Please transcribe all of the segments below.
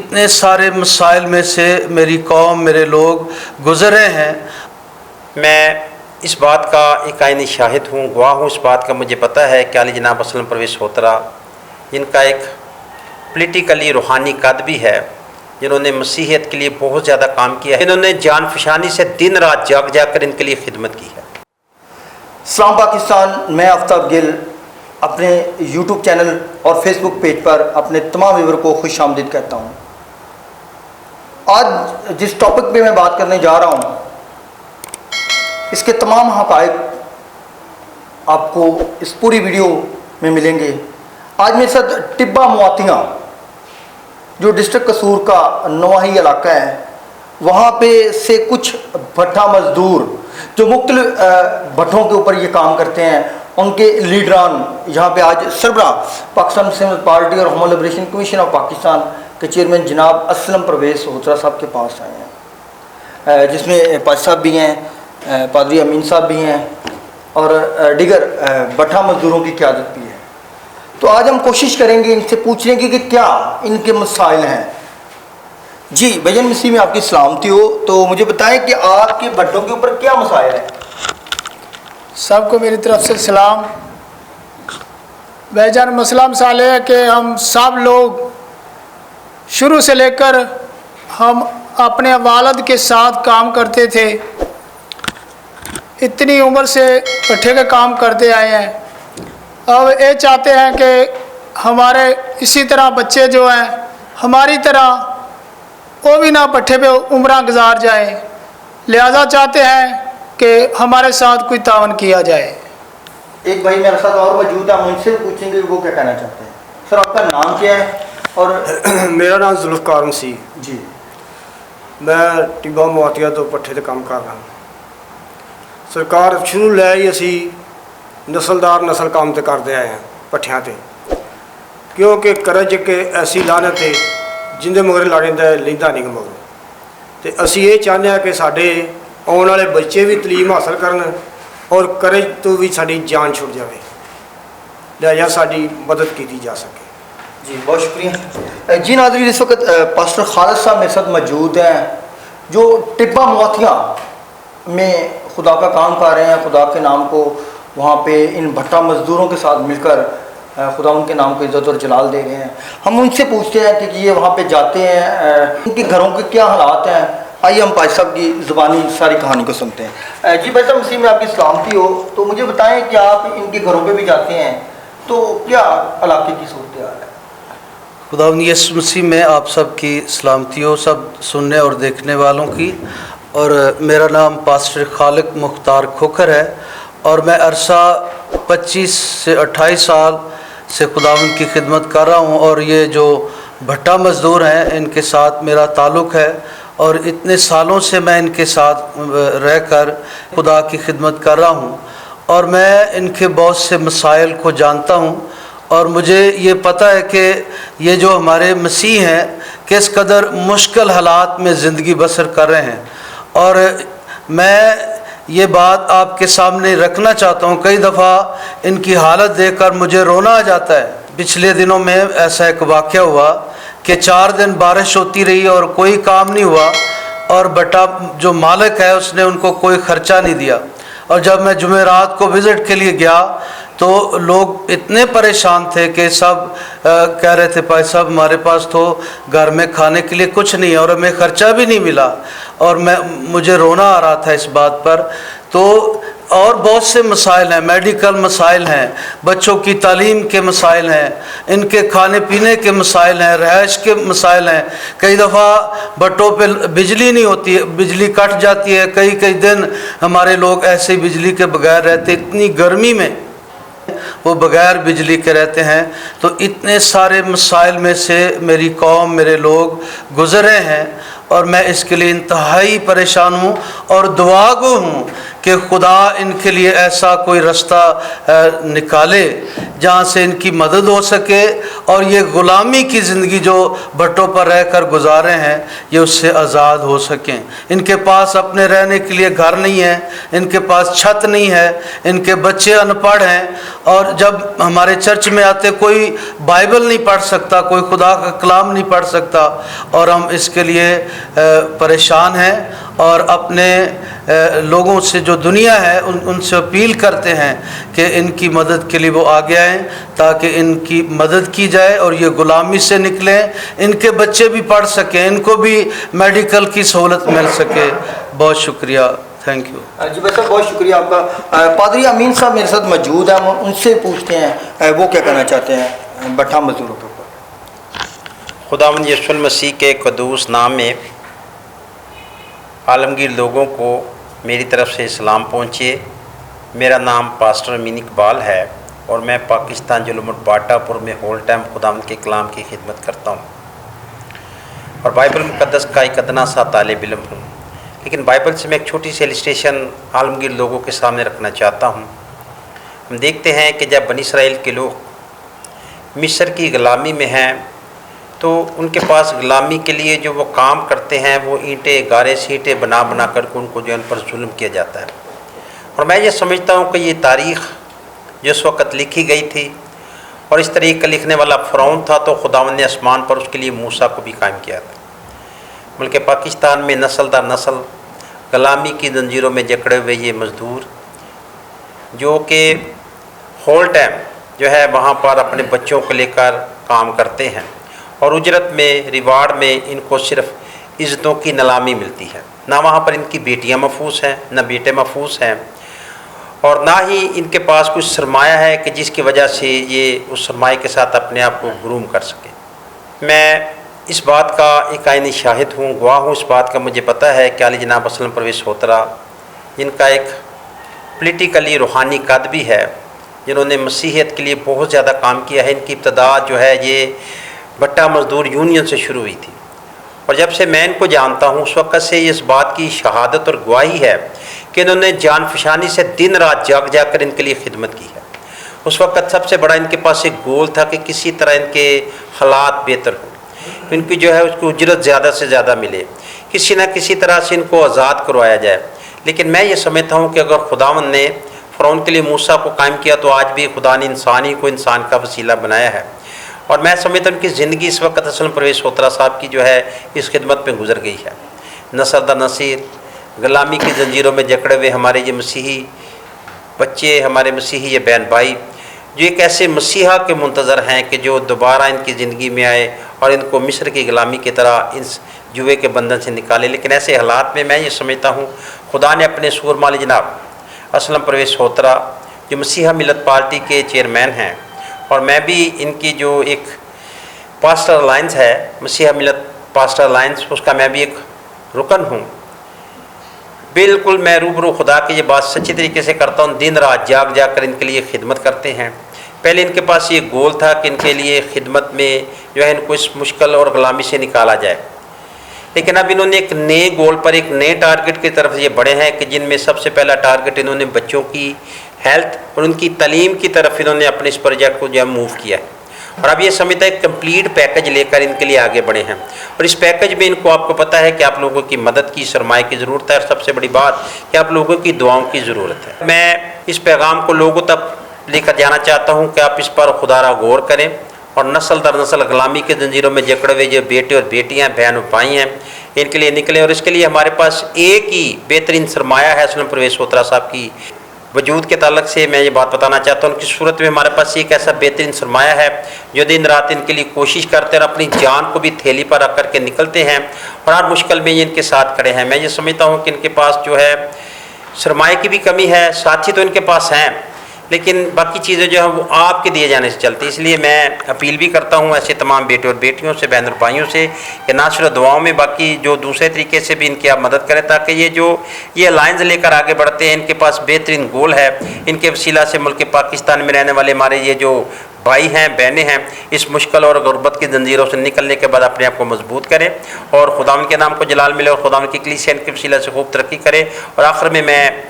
اتنے سارے مسائل میں سے میری قوم میرے لوگ گزرے ہیں۔ میں اس بات کا ایک عینی شاہد ہوں، گواہ ہوں اس بات کا۔ مجھے پتہ ہے کہ علی جناب اسلم پرویز ہوترا جن کا ایک پولیٹیکلی روحانی قد بھی ہے، جنہوں نے مسیحیت کے لیے بہت زیادہ کام کیا ہے، جنہوں نے جان فشانی سے دن رات جاگ کر ان کے لیے خدمت کی ہے۔ سلام پاکستان، میں آفتاب گل اپنے یوٹیوب چینل اور فیس بک پیج پر اپنے تمام ویور کو خوش آمدید کہتا ہوں۔ آج جس ٹاپک پہ میں بات کرنے جا رہا ہوں اس کے تمام حقائق آپ کو اس پوری ویڈیو میں ملیں گے۔ آج میرے ساتھ ٹبہ مواتیاں جو ڈسٹرکٹ قصور کا نواحی علاقہ ہے، وہاں پہ سے کچھ بھٹا مزدور جو مختلف بھٹوں کے اوپر یہ کام کرتے ہیں، ان کے لیڈران یہاں پہ آج سربراہ پاکستان مسلم پارٹی اور human liberation commission of Pakistan کے چیئرمین جناب اسلم پرویز ہوترا صاحب کے پاس آئے ہیں، جس میں پاج صاحب بھی ہیں، پادری امین صاحب بھی ہیں اور دیگر بٹھا مزدوروں کی قیادت بھی ہے۔ تو آج ہم کوشش کریں گے ان سے پوچھنے کی کہ کیا ان کے مسائل ہیں۔ جی بھجن مسیح میں آپ کی سلامتی ہو، تو مجھے بتائیں کہ آپ کے بھٹوں کے اوپر کیا مسائل ہیں؟ سب کو میری طرف سے سلام۔ بھائی جان، مسئلہ مسائل ہے کہ ہم سب لوگ شروع سے لے کر ہم اپنے والد کے ساتھ کام کرتے تھے، اتنی عمر سے بٹھے کے کام کرتے آئے ہیں۔ اب یہ چاہتے ہیں کہ ہمارے اسی طرح بچے جو ہیں ہماری طرح وہ بھی نہ بٹھے پہ عمرہ گزار جائیں، لہذا چاہتے ہیں کہ ہمارے ساتھ کوئی تعاون کیا جائے۔ ایک بھائی میرے ساتھ اور موجود ہے، ہم ان سے پوچھیں گے وہ کیا کہنا چاہتے ہیں۔ سر آپ کا نام کیا ہے؟ اور میرا نام ذوالفقار مسیح، جی میں ٹبہ مواتیا تو پٹھے تے کام کر رہا ہوں۔ سرکار شروع لے ہی اسی نسلدار نسل کام تے کرتے آئے ہیں پٹھیاں تے، کیونکہ کرج کے ایسی لانت ہے جن دے مگر لڑ جاندا ہے لیندا نہیں مگر، تے اسی یہ چاہتے ہیں کہ ساڈے آنے والے بچے بھی تعلیم حاصل کرن اور کرج تو بھی ساری جان چھٹ جائے، لہذا ساری مدد کی جا سکے۔ جی بہت شکریہ۔ جی ناظرین، اس وقت پاسٹر خالد صاحب میرے ساتھ موجود ہیں جو ٹبہ مواتیا میں خدا کا کام کر رہے ہیں، خدا کے نام کو وہاں پہ ان بھٹا مزدوروں کے ساتھ مل کر خدا ان کے نام کو عزت اور جلال دے رہے ہیں۔ ہم ان سے پوچھتے ہیں کہ یہ وہاں پہ جاتے ہیں، ان کے گھروں کے کیا حالات ہیں۔ آئیے ہم پاج صاحب کی زبانی ساری کہانی کو سنتے ہیں۔ جی بھائی صاحب، مسیح میں آپ کی سلامتی ہو، تو مجھے بتائیں کہ آپ ان کے گھروں پہ بھی جاتے ہیں تو کیا علاقے کی صورتحال ہے؟ خداوند یسوع مسیح میں آپ سب کی سلامتی ہو، سب سننے اور دیکھنے والوں کی۔ اور میرا نام پاسٹر خالق مختار کھوکھر ہے اور میں عرصہ 25 سے 28 سال سے خداوند کی خدمت کر رہا ہوں، اور یہ جو بھٹا مزدور ہیں ان کے ساتھ میرا تعلق ہے، اور اتنے سالوں سے میں ان کے ساتھ رہ کر خدا کی خدمت کر رہا ہوں، اور میں ان کے بہت سے مسائل کو جانتا ہوں، اور مجھے یہ پتہ ہے کہ یہ جو ہمارے مسیح ہیں کس قدر مشکل حالات میں زندگی بسر کر رہے ہیں، اور میں یہ بات آپ کے سامنے رکھنا چاہتا ہوں۔ کئی دفعہ ان کی حالت دیکھ کر مجھے رونا آ جاتا ہے۔ پچھلے دنوں میں ایسا ایک واقعہ ہوا کہ 4 دن بارش ہوتی رہی اور کوئی کام نہیں ہوا، اور بٹا جو مالک ہے اس نے ان کو کوئی خرچہ نہیں دیا، اور جب میں جمعرات کو وزٹ کے لیے گیا تو لوگ اتنے پریشان تھے کہ سب کہہ رہے تھے بھائی صاحب ہمارے پاس تو گھر میں کھانے کے لیے کچھ نہیں ہے اور ہمیں خرچہ بھی نہیں ملا، اور مجھے رونا آ رہا تھا اس بات پر۔ تو اور بہت سے مسائل ہیں، میڈیکل مسائل ہیں، بچوں کی تعلیم کے مسائل ہیں، ان کے کھانے پینے کے مسائل ہیں، رہائش کے مسائل ہیں۔ کئی دفعہ بٹوں پہ بجلی نہیں ہوتی ہے، بجلی کٹ جاتی ہے، کئی دن ہمارے لوگ ایسے ہی بجلی کے بغیر رہتے، اتنی گرمی میں وہ بغیر بجلی کے رہتے ہیں۔ تو اتنے سارے مسائل میں سے میری قوم میرے لوگ گزرے ہیں، اور میں اس کے لیے انتہائی پریشان ہوں اور دعا گو ہوں کہ خدا ان کے لیے ایسا کوئی راستہ نکالے جہاں سے ان کی مدد ہو سکے اور یہ غلامی کی زندگی جو بھٹوں پر رہ کر گزارے ہیں یہ اس سے آزاد ہو سکیں۔ ان کے پاس اپنے رہنے کے لیے گھر نہیں ہے، ان کے پاس چھت نہیں ہے، ان کے بچے ان پڑھ ہیں، اور جب ہمارے چرچ میں آتے کوئی بائبل نہیں پڑھ سکتا، کوئی خدا کا کلام نہیں پڑھ سکتا، اور ہم اس کے لیے پریشان ہیں اور اپنے لوگوں سے جو دنیا ہے ان سے اپیل کرتے ہیں کہ ان کی مدد کے لیے وہ آگے آئیں تاکہ ان کی مدد کی جائے اور یہ غلامی سے نکلیں، ان کے بچے بھی پڑھ سکیں، ان کو بھی میڈیکل کی سہولت مل سکے۔ بہت شکریہ، تھینک یو۔ جی بھائی صاحب بہت شکریہ آپ کا۔ پادری امین صاحب میرے ساتھ موجود ہیں، ان سے پوچھتے ہیں وہ کیا کہنا چاہتے ہیں بٹھا مزدوروں کے اوپر۔ خداوند یسوع المسیح کے قدوس نام میں عالمگیر لوگوں کو میری طرف سے سلام پہنچے۔ میرا نام پاسٹر امین اقبال ہے اور میں پاکستان جلومٹ باٹا پور میں ہول ٹائم خداوند کے کلام کی خدمت کرتا ہوں اور بائبل مقدس کا ایک ادنا سا طالب علم ہوں، لیکن بائبل سے میں ایک چھوٹی سی السٹریشن عالمگیر لوگوں کے سامنے رکھنا چاہتا ہوں۔ ہم دیکھتے ہیں کہ جب بنی اسرائیل کے لوگ مصر کی غلامی میں ہیں تو ان کے پاس غلامی کے لیے جو وہ کام کرتے ہیں وہ اینٹیں گارے سیٹیں بنا بنا کر کے ان کو جو ان پر ظلم کیا جاتا ہے، اور میں یہ سمجھتا ہوں کہ یہ تاریخ جو اس وقت لکھی گئی تھی اور اس طریقے کا لکھنے والا فرعون تھا تو خداوند نے آسمان پر اس کے لیے موسیٰ کو بھی قائم کیا تھا۔ ملک پاکستان میں نسل در نسل غلامی کی زنجیروں میں جکڑے ہوئے یہ مزدور جو کہ ہول ٹائم جو ہے وہاں پر اپنے بچوں کو لے کر کام کرتے ہیں اور اجرت میں ریوارڈ میں ان کو صرف عزتوں کی نیلامی ملتی ہے، نہ وہاں پر ان کی بیٹیاں محفوظ ہیں نہ بیٹے محفوظ ہیں، اور نہ ہی ان کے پاس کچھ سرمایہ ہے کہ جس کی وجہ سے یہ اس سرمایہ کے ساتھ اپنے آپ کو گروم کر سکے۔ میں اس بات کا ایک عینی شاہد ہوں، گواہ ہوں اس بات کا۔ مجھے پتہ ہے کہ عالی جناب اسلم پرویز ہوترا جن کا ایک پولیٹیکلی روحانی قد بھی ہے، جنہوں نے مسیحیت کے لیے بہت زیادہ کام کیا ہے۔ ان کی ابتدا جو ہے یہ بٹا مزدور یونین سے شروع ہوئی تھی، اور جب سے میں ان کو جانتا ہوں اس وقت سے یہ اس بات کی شہادت اور گواہی ہے کہ انہوں نے جان فشانی سے دن رات جاگ جا کر ان کے لیے خدمت کی ہے۔ اس وقت سب سے بڑا ان کے پاس ایک گول تھا کہ کسی طرح ان کے حالات بہتر ہوں، ان کی جو ہے اس کو اجرت زیادہ سے زیادہ ملے، کسی نہ کسی طرح سے ان کو آزاد کروایا جائے۔ لیکن میں یہ سمجھتا ہوں کہ اگر خداوند نے فرعون کے لیے موسیٰ کو قائم کیا تو آج بھی خدا نے انسانی کو انسان کا وسیلہ بنایا ہے، اور میں سمجھتا ہوں ان کی زندگی اس وقت اسلم پرویز ہوترا صاحب کی جو ہے اس خدمت میں گزر گئی ہے۔ نسل در نسل غلامی کی زنجیروں میں جکڑے ہوئے ہمارے یہ مسیحی بچے، ہمارے مسیحی یہ بہن بھائی جو ایک ایسے مسیحا کے منتظر ہیں کہ جو دوبارہ ان کی زندگی میں آئے اور ان کو مصر کی غلامی کی طرح اس جوئے کے بندھن سے نکالے۔ لیکن ایسے حالات میں یہ سمجھتا ہوں خدا نے اپنے سور مالی جناب اسلم پرویز ہوترا جو مسیحا ملت پارٹی کے چیئرمین ہیں، اور میں بھی ان کی جو ایک پاسٹر الائنس ہے مسیحا ملت پاسٹر الائنس اس کا میں بھی ایک رکن ہوں، بالکل میں روبرو خدا کی یہ بات سچی طریقے سے کرتا ہوں۔ دن رات جاگ جا کر ان کے لیے خدمت کرتے ہیں۔ پہلے ان کے پاس یہ گول تھا کہ ان کے لیے خدمت میں جو ہے ان کو اس مشکل اور غلامی سے نکالا جائے، لیکن اب انہوں نے ایک نئے گول پر ایک نئے ٹارگٹ کی طرف یہ بڑھے ہیں کہ جن میں سب سے پہلا ٹارگٹ انہوں نے بچوں کی ہیلتھ اور ان کی تعلیم کی طرف انہوں نے اپنے اس پروجیکٹ کو جو ہے موو کیا ہے، اور اب یہ سمجھتا ہے کمپلیٹ پیکج لے کر ان کے لیے آگے بڑھے ہیں، اور اس پیکج میں ان کو آپ کو پتہ ہے کہ آپ لوگوں کی مدد کی سرمایہ کی ضرورت ہے، اور سب سے بڑی بات کہ آپ لوگوں کی دعاؤں کی ضرورت ہے۔ میں اس پیغام کو لوگوں تک لے کر جانا چاہتا ہوں کہ آپ اس پر خدا را غور کریں اور نسل در نسل غلامی کے زنجیروں میں جکڑے ہوئے جو بیٹے اور بیٹیاں بہن اور بھائی ہیں ان کے لیے نکلیں، اور اس کے لیے ہمارے پاس ایک ہی بہترین سرمایہ ہے اسلم پرویز ہوترا صاحب کی وجود کے تعلق سے میں یہ بات بتانا چاہتا ہوں کہ صورت میں ہمارے پاس ایک ایسا بہترین سرمایہ ہے جو دن رات ان کے لیے کوشش کرتے ہیں اور اپنی جان کو بھی تھیلی پر رکھ کر کے نکلتے ہیں، اور ہر مشکل میں یہ ان کے ساتھ کھڑے ہیں۔ میں یہ سمجھتا ہوں کہ ان کے پاس جو ہے سرمایہ کی بھی کمی ہے، ساتھی تو ان کے پاس ہیں لیکن باقی چیزیں جو ہیں وہ آپ کے دیے جانے سے چلتی، اس لیے میں اپیل بھی کرتا ہوں ایسے تمام بیٹے اور بیٹیوں سے، بہن اور بھائیوں سے کہ نہ صرف دعاؤں میں باقی جو دوسرے طریقے سے بھی ان کی آپ مدد کریں تاکہ یہ الائنس لے کر آگے بڑھتے ہیں۔ ان کے پاس بہترین گول ہے، ان کے وسیلہ سے ملک پاکستان میں رہنے والے ہمارے یہ جو بھائی ہیں بہنیں ہیں، اس مشکل اور غربت کی زنجیروں سے نکلنے کے بعد اپنے آپ کو مضبوط کریں اور خداوند کے نام کو جلال ملے اور خداوند کی کلیسیا ان کے وسیلہ سے خوب ترقی کرے۔ اور آخر میں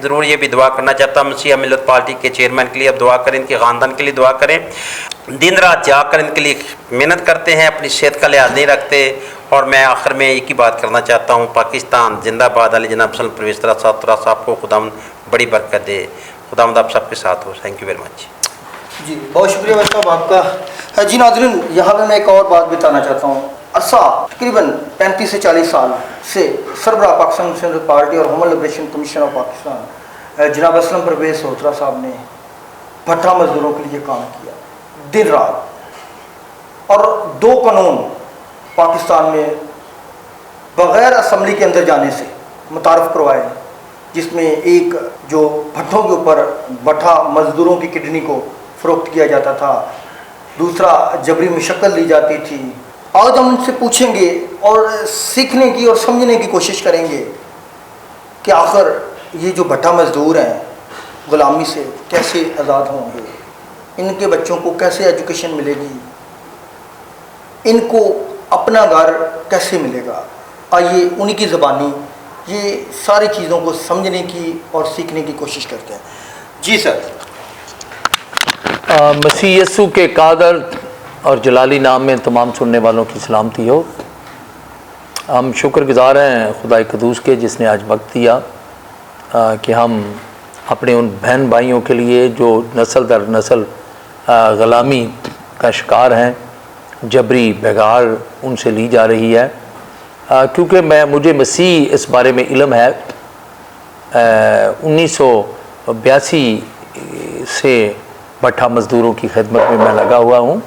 ضرور یہ بھی دعا کرنا چاہتا ہوں، مسیحا ملت پارٹی کے چیئرمین کے لیے اب دعا کریں، ان کے خاندان کے لیے دعا کریں، دن رات جا کر ان کے لیے محنت کرتے ہیں، اپنی صحت کا لحاظ نہیں رکھتے۔ اور میں آخر میں ایک ہی بات کرنا چاہتا ہوں، پاکستان زندہ باد، علی جناب صلی پرویز صاحب کو خداوند بڑی برکت دے، خداوند آپ سب کے ساتھ ہو۔ Thank you very much. جی بہت شکریہ بھائی صاحب آپ کا۔ جی ناظرین، یہاں پہ میں ایک اور بات بتانا چاہتا ہوں۔ عرصہ تقریباً 35 سے 40 سال سے سربراہ پاکستان مسلم لیڈر پارٹی اور human liberation commission of Pakistan جناب اسلم پرویز ہوترا صاحب نے بھٹا مزدوروں کے لیے کام کیا دن رات، اور 2 قانون پاکستان میں بغیر اسمبلی کے اندر جانے سے متعارف کروائے، جس میں ایک جو بھٹوں کے اوپر بھٹا مزدوروں کی کڈنی کو فروخت کیا جاتا تھا، دوسرا جبری مشقت لی جاتی تھی۔ آج ہم ان سے پوچھیں گے اور سیکھنے کی اور سمجھنے کی کوشش کریں گے کہ آخر یہ جو بھٹا مزدور ہیں غلامی سے کیسے آزاد ہوں گے، ان کے بچوں کو کیسے ایجوکیشن ملے گی، ان کو اپنا گھر کیسے ملے گا۔ آئیے انہی کی زبانی یہ ساری چیزوں کو سمجھنے کی اور سیکھنے کی کوشش کرتے ہیں۔ جی سر۔ مسیح یسوع کے قادر اور جلالی نام میں تمام سننے والوں کی سلامتی ہو۔ ہم شکر گزار ہیں خدا قدوس کے، جس نے آج وقت دیا کہ ہم اپنے ان بہن بھائیوں کے لیے جو نسل در نسل غلامی کا شکار ہیں، جبری بغار ان سے لی جا رہی ہے، کیونکہ مجھے مسیح اس بارے میں علم ہے۔ 1982 سے بھٹا مزدوروں کی خدمت میں لگا ہوا ہوں۔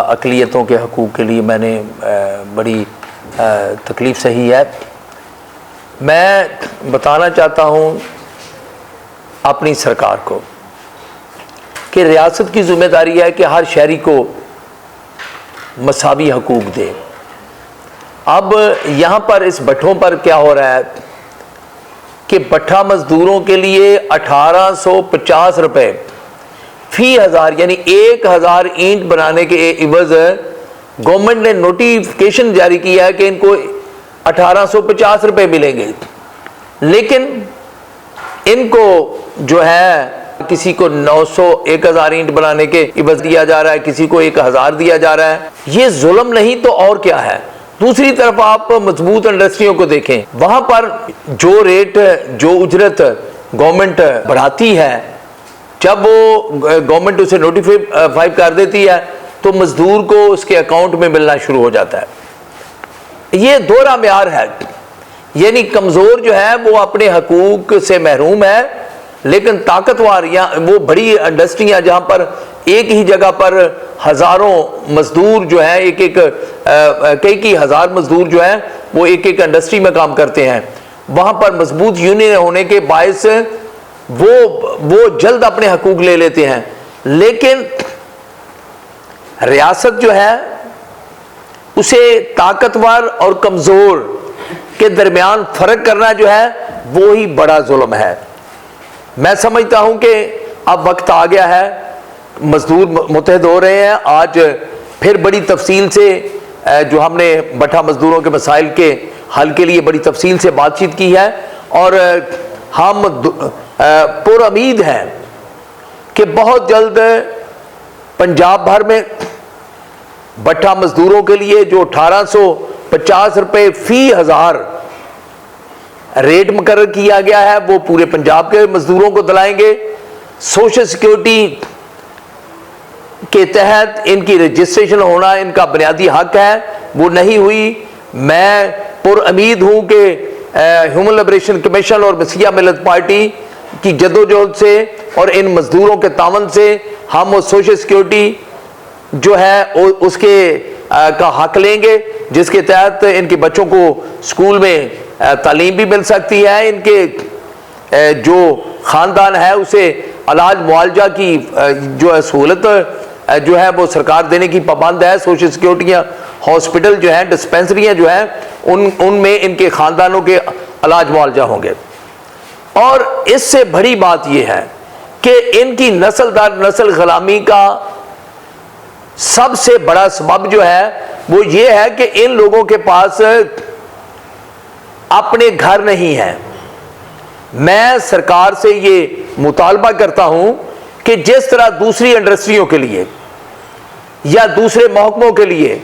اقلیتوں کے حقوق کے لیے میں نے بڑی تکلیف سہی ہے۔ میں بتانا چاہتا ہوں اپنی سرکار کو کہ ریاست کی ذمہ داری ہے کہ ہر شہری کو مساوی حقوق دے۔ اب یہاں پر اس بھٹوں پر کیا ہو رہا ہے کہ بھٹا مزدوروں کے لیے 1850 روپے فی ہزار، یعنی 1000 اینٹ بنانے کے عوض گورنمنٹ نے نوٹیفکیشن جاری کیا ہے کہ ان کو 1850 روپے ملیں گے، لیکن ان کو جو ہے کسی کو 900 1000 اینٹ بنانے کے عوض دیا جا رہا ہے، کسی کو 1000 دیا جا رہا ہے۔ یہ ظلم نہیں تو اور کیا ہے؟ دوسری طرف آپ مضبوط انڈسٹریوں کو دیکھیں، وہاں پر جو ریٹ جو اجرت گورنمنٹ بڑھاتی ہے، جب وہ گورنمنٹ اسے نوٹیفائی کر دیتی ہے تو مزدور کو اس کے اکاؤنٹ میں ملنا شروع ہو جاتا ہے۔ یہ دوہرا معیار ہے، یعنی کمزور جو ہے وہ اپنے حقوق سے محروم ہے، لیکن طاقتور یا وہ بڑی انڈسٹریاں جہاں پر ایک ہی جگہ پر ہزاروں مزدور جو ہیں، کئی ہزار مزدور جو ہیں وہ ایک انڈسٹری میں کام کرتے ہیں، وہاں پر مضبوط یونین ہونے کے باعث وہ جلد اپنے حقوق لے لیتے ہیں۔ لیکن ریاست جو ہے اسے طاقتور اور کمزور کے درمیان فرق کرنا جو ہے وہی بڑا ظلم ہے۔ میں سمجھتا ہوں کہ اب وقت آ گیا ہے، مزدور متحد ہو رہے ہیں۔ آج پھر بڑی تفصیل سے جو ہم نے بھٹا مزدوروں کے مسائل کے حل کے لیے بڑی تفصیل سے بات چیت کی ہے، اور ہم پر امید ہیں کہ بہت جلد پنجاب بھر میں بھٹا مزدوروں کے لیے جو 1850 روپے فی ہزار ریٹ مقرر کیا گیا ہے وہ پورے پنجاب کے مزدوروں کو دلائیں گے۔ سوشل سیکیورٹی کے تحت ان کی رجسٹریشن ہونا ان کا بنیادی حق ہے، وہ نہیں ہوئی۔ میں پر امید ہوں کہ ہیومن لبریشن کمیشن اور مسیحا ملت پارٹی کی جدوجہد سے اور ان مزدوروں کے تعاون سے ہم وہ سوشل سیکیورٹی جو ہے اس کے کا حق لیں گے، جس کے تحت ان کے بچوں کو اسکول میں تعلیم بھی مل سکتی ہے، ان کے جو خاندان ہے اسے علاج معالجہ کی جو ہے سہولت جو ہے وہ سرکار دینے کی پابند ہے۔ سوشل سیکیورٹیاں ہاسپٹل جو ہیں، ڈسپینسریاں جو ہیں، ان میں ان کے خاندانوں کے علاج معالجہ ہوں گے۔ اور اس سے بڑی بات یہ ہے کہ ان کی نسل در نسل غلامی کا سب سے بڑا سبب جو ہے وہ یہ ہے کہ ان لوگوں کے پاس اپنے گھر نہیں ہیں۔ میں سرکار سے یہ مطالبہ کرتا ہوں کہ جس طرح دوسری انڈسٹریوں کے لیے یا دوسرے محکموں کے لیے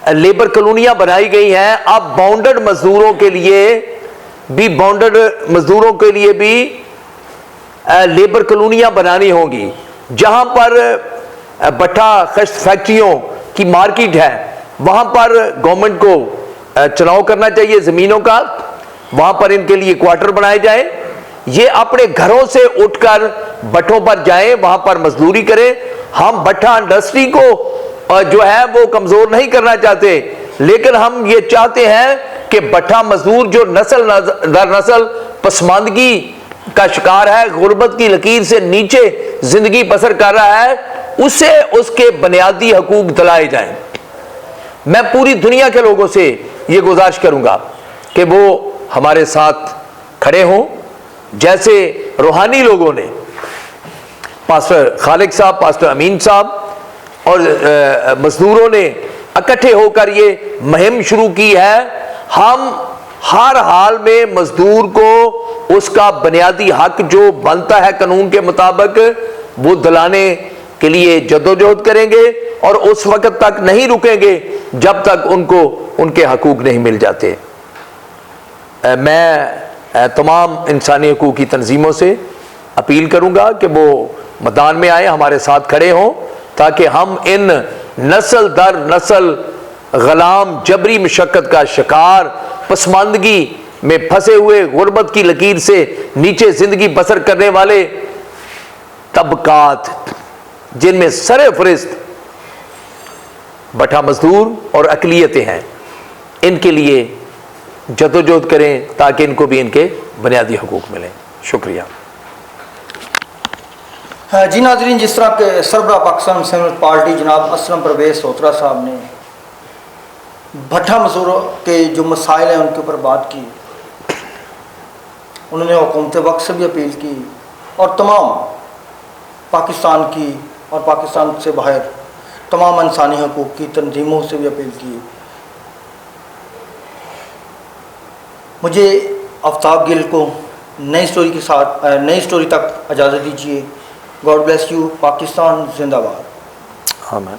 لیبر کالونیاں بنائی گئی ہیں، اب باؤنڈڈ مزدوروں کے لیے بھی لیبر کالونیاں بنانی ہوں گی، جہاں پر بٹھا خشت فیکٹریوں کی مارکیٹ ہے وہاں پر گورنمنٹ کو چناؤ کرنا چاہیے زمینوں کا، وہاں پر ان کے لیے کوارٹر بنائے جائیں، یہ اپنے گھروں سے اٹھ کر بٹھوں پر جائیں، وہاں پر مزدوری کریں۔ ہم بٹھا انڈسٹری کو جو ہے وہ کمزور نہیں کرنا چاہتے، لیکن ہم یہ چاہتے ہیں کہ بٹھا مزدور جو نسل در نسل پسماندگی کا شکار ہے، غربت کی لکیر سے نیچے زندگی بسر کر رہا ہے، اسے اس کے بنیادی حقوق دلائے جائیں۔ میں پوری دنیا کے لوگوں سے یہ گزارش کروں گا کہ وہ ہمارے ساتھ کھڑے ہوں، جیسے روحانی لوگوں نے، پاسٹر خالق صاحب، پاسٹر امین صاحب اور مزدوروں نے اکٹھے ہو کر یہ مہم شروع کی ہے۔ ہم ہر حال میں مزدور کو اس کا بنیادی حق جو بنتا ہے قانون کے مطابق وہ دلانے کے لیے جدوجہد کریں گے، اور اس وقت تک نہیں رکیں گے جب تک ان کو ان کے حقوق نہیں مل جاتے۔ میں تمام انسانی حقوق کی تنظیموں سے اپیل کروں گا کہ وہ میدان میں آئیں، ہمارے ساتھ کھڑے ہوں، تاکہ ہم ان نسل در نسل غلام جبری مشقت کا شکار، پسماندگی میں پھنسے ہوئے، غربت کی لکیر سے نیچے زندگی بسر کرنے والے طبقات، جن میں سر فہرست بٹھا مزدور اور اقلیتیں ہیں، ان کے لیے جدوجہد کریں تاکہ ان کو بھی ان کے بنیادی حقوق ملیں۔ شکریہ۔ جی ناظرین، جس طرح کہ سربراہ پاکستان مسلم پارٹی جناب اسلم پرویز سوترا صاحب نے بھٹا مزدوروں کے جو مسائل ہیں ان کے اوپر بات کی، انہوں نے حکومت وقت سے بھی اپیل کی اور تمام پاکستان کی اور پاکستان سے باہر تمام انسانی حقوق کی تنظیموں سے بھی اپیل کی۔ مجھے آفتاب گل کو نئی سٹوری تک اجازت دیجیے۔ God bless you. پاکستان زندہ باد۔ آمین۔